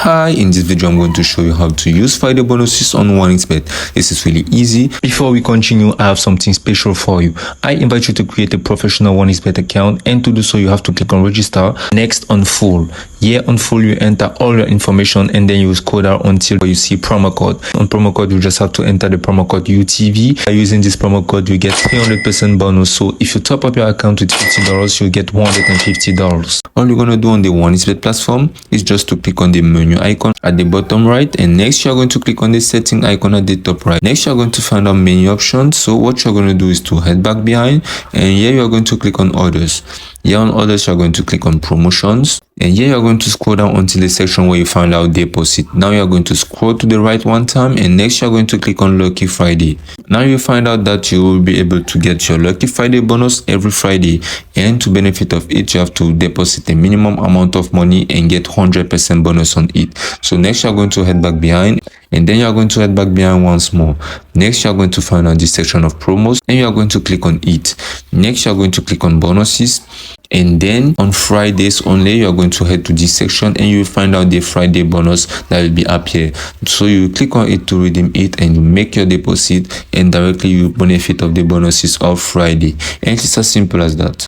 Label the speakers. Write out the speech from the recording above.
Speaker 1: Hi, in this video I'm going to show you how to use Friday bonuses on 1xBet. This is really easy. Before we continue, I have something special for you. I invite you to create a professional 1xBet account, and to do so you have to click on register. Next, on full. Here on full you enter all your information and then you scroll down until you see promo code. On promo code you just have to enter the promo code UTV. By using this promo code you get 300% bonus. So if you top up your account with $50, you get $150. All you're gonna do on the 1xBet platform is just to click on the menu icon at the bottom right, and next you're going to click on the setting icon at the top right. Next you're going to find out menu options. So what you're going to do is to head back behind, and here you're going to click on others. Here on others you're going to click on promotions, and here you're going to scroll down until the section where you find out deposit. Now you're going to scroll to the right one time, and next you're going to click on Lucky Friday. Now you find out that you will be able to get your Lucky Friday bonus every Friday, and to benefit of it you have to deposit a minimum amount of money and get 100% bonus on it. So next you're going to head back behind, and then you're going to head back behind once more. Next you're going to find out this section of promos, and you're going to click on it. Next you're going to click on bonuses, and then on Fridays only you're going to head to this section and you will find out the Friday bonus that will be up here. So you click on it to redeem it and you make your deposit, and directly you benefit of the bonuses of Friday. And it's as simple as that.